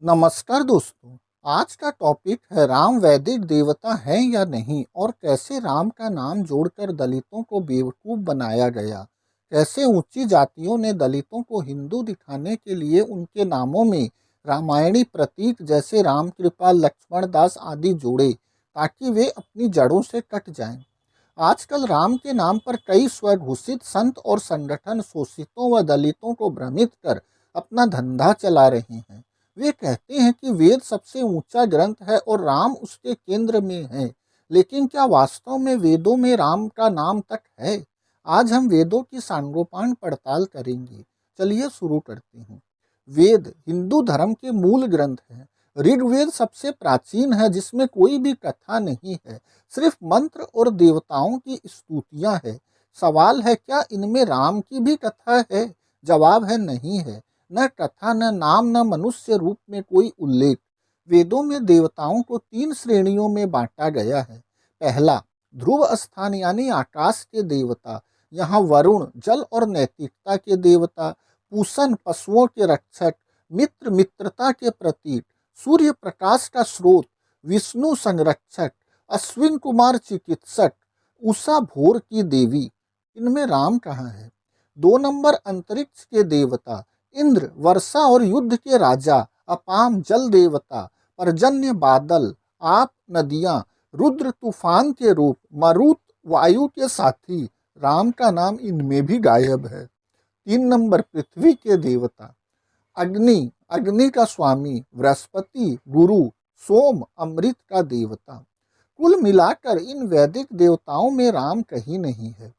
नमस्कार दोस्तों। आज का टॉपिक है राम वैदिक देवता है या नहीं और कैसे राम का नाम जोड़कर दलितों को बेवकूफ़ बनाया गया। कैसे ऊंची जातियों ने दलितों को हिंदू दिखाने के लिए उनके नामों में रामायणी प्रतीक जैसे राम कृपाल, लक्ष्मण दास आदि जोड़े ताकि वे अपनी जड़ों से कट जाएं। आजकल राम के नाम पर कई स्वघोषित संत और संगठन शोषितों व दलितों को भ्रमित कर अपना धंधा चला रहे हैं। वे कहते हैं कि वेद सबसे ऊंचा ग्रंथ है और राम उसके केंद्र में है, लेकिन क्या वास्तव में वेदों में राम का नाम तक है? आज हम वेदों की सांगोपांग पड़ताल करेंगे। चलिए शुरू करते हैं। वेद हिंदू धर्म के मूल ग्रंथ हैं। ऋग्वेद सबसे प्राचीन है, जिसमें कोई भी कथा नहीं है, सिर्फ मंत्र और देवताओं की स्तुतियां हैं। सवाल है, क्या इनमें राम की भी कथा है? जवाब है, नहीं है। न कथा, न नाम, न मनुष्य रूप में कोई उल्लेख। वेदों में देवताओं को 3 श्रेणियों में बांटा गया है। पहला, ध्रुव स्थान यानी आकाश के देवता। यहाँ वरुण जल और नैतिकता के देवता, पूषण पशुओं के रक्षक, मित्र मित्रता के प्रतीक, सूर्य प्रकाश का स्रोत, विष्णु संरक्षक, अश्विन कुमार चिकित्सक, उषा भोर की देवी। इनमें राम कहाँ है? 2 नंबर, अंतरिक्ष के देवता। इंद्र वर्षा और युद्ध के राजा, अपाम जल देवता, पर्जन्य बादल, आप नदियां, रुद्र तूफान के रूप, मरुत वायु के साथी। राम का नाम इनमें भी गायब है। 3 नंबर, पृथ्वी के देवता। अग्नि अग्नि का स्वामी, बृहस्पति गुरु, सोम अमृत का देवता। कुल मिलाकर इन वैदिक देवताओं में राम कहीं नहीं है।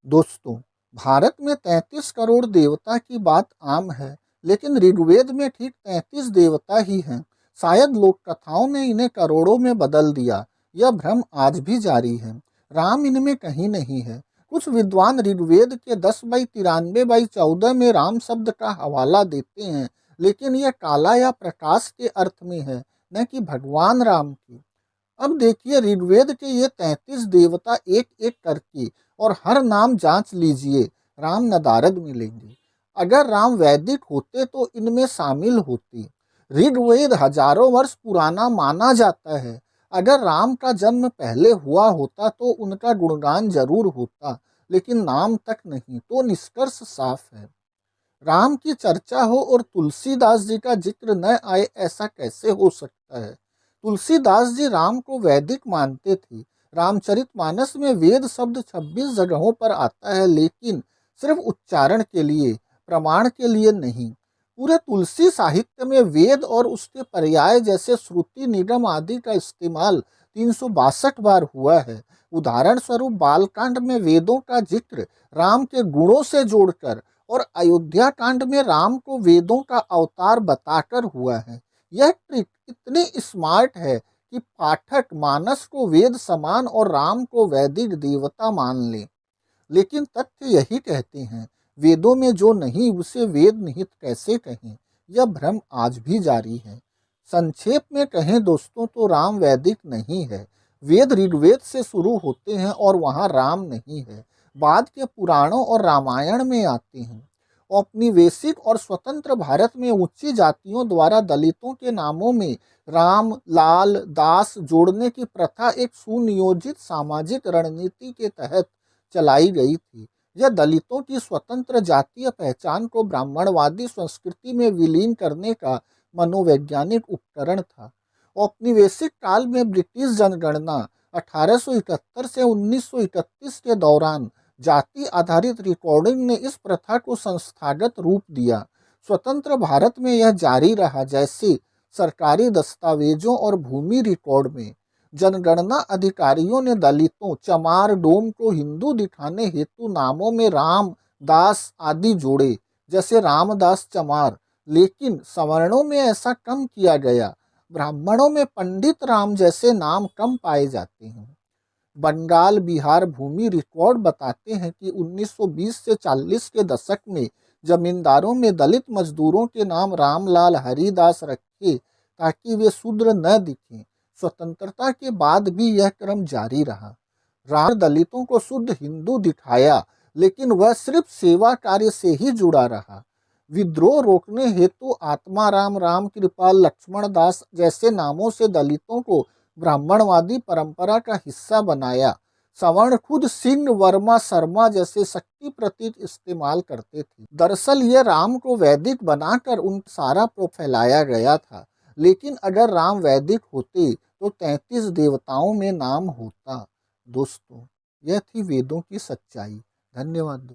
दोस्तों, भारत में 33 करोड़ देवता की बात आम है, लेकिन ऋग्वेद में ठीक 33 देवता ही हैं। शायद लोक कथाओं ने इन्हें करोड़ों में बदल दिया। यह भ्रम आज भी जारी है। राम इनमें कहीं नहीं है। कुछ विद्वान ऋग्वेद के 10/93/14 में राम शब्द का हवाला देते हैं, लेकिन यह काला या प्रकाश के अर्थ में है, न कि भगवान राम की। अब देखिए, ऋग्वेद के ये 33 देवता एक एक करके, और हर नाम जांच लीजिए, राम नदारद मिलेंगे। अगर राम वैदिक होते तो इनमें शामिल होते। ऋग्वेद हजारों वर्ष पुराना माना जाता है। अगर राम का जन्म पहले हुआ होता तो उनका गुणगान जरूर होता, लेकिन नाम तक नहीं। तो निष्कर्ष साफ है, राम की चर्चा हो और तुलसीदास जी का जिक्र न आए, ऐसा कैसे हो सकता है? तुलसीदास जी राम को वैदिक मानते थे। रामचरितमानस में वेद शब्द 26 जगहों पर आता है, लेकिन सिर्फ उच्चारण के लिए, प्रमाण के लिए नहीं। पूरे तुलसी साहित्य में वेद और उसके पर्याय जैसे श्रुति, निगम आदि का इस्तेमाल 362 बार हुआ है। उदाहरण स्वरूप बालकांड में वेदों का जिक्र राम के गुणों से जोड़कर, और अयोध्या कांड में राम को वेदों का अवतार बताकर हुआ है। यह ट्रिक इतनी स्मार्ट है कि पाठक मानस को वेद समान और राम को वैदिक देवता मान ले। लेकिन तथ्य यही कहते हैं, वेदों में जो नहीं उसे वेद निहित कैसे कहें? यह भ्रम आज भी जारी है। संक्षेप में कहें दोस्तों, तो राम वैदिक नहीं है। वेद ऋग्वेद से शुरू होते हैं और वहाँ राम नहीं है। बाद के पुराणों और रामायण में आते हैं। औपनिवेशिक और स्वतंत्र भारत में उच्च जातियों द्वारा दलितों के नामों में राम, लाल, दास जोड़ने की प्रथा एक सुनियोजित सामाजिक रणनीति के तहत चलाई गई थी। यह दलितों की स्वतंत्र जातीय पहचान को ब्राह्मणवादी संस्कृति में विलीन करने का मनोवैज्ञानिक उपकरण था। औपनिवेशिक काल में ब्रिटिश जनगणना 1871 से 1931 के दौरान जाति आधारित रिकॉर्डिंग ने इस प्रथा को संस्थागत रूप दिया। स्वतंत्र भारत में यह जारी रहा, जैसे सरकारी दस्तावेजों और भूमि रिकॉर्ड में जनगणना अधिकारियों ने दलितों, चमार, डोम को हिंदू दिखाने हेतु नामों में राम, दास आदि जोड़े, जैसे रामदास चमार। लेकिन सवर्णों में ऐसा कम किया गया। ब्राह्मणों में पंडित राम जैसे नाम कम पाए जाते हैं। बंगाल, बिहार भूमि रिकॉर्ड बताते हैं कि 1920 से 40 के दशक में जमींदारों में दलित मजदूरों के नाम रामलाल, हरिदास रखे ताकि वे शूद्र न दिखें। स्वतंत्रता के बाद भी यह क्रम जारी रहा। राम दलितों को शुद्ध हिंदू दिखाया, लेकिन वह सिर्फ सेवा कार्य से ही जुड़ा रहा। विद्रोह रोकने हेतु आत्माराम, राम कृपाल, लक्ष्मण दास जैसे नामों से दलितों को ब्राह्मणवादी परंपरा का हिस्सा बनाया। सवर्ण खुद सिंह, वर्मा, शर्मा जैसे शक्ति प्रतीक इस्तेमाल करते थे। दरअसल ये राम को वैदिक बनाकर उन सारा फैलाया गया था। लेकिन अगर राम वैदिक होते तो 33 देवताओं में नाम होता। दोस्तों, यह थी वेदों की सच्चाई। धन्यवाद।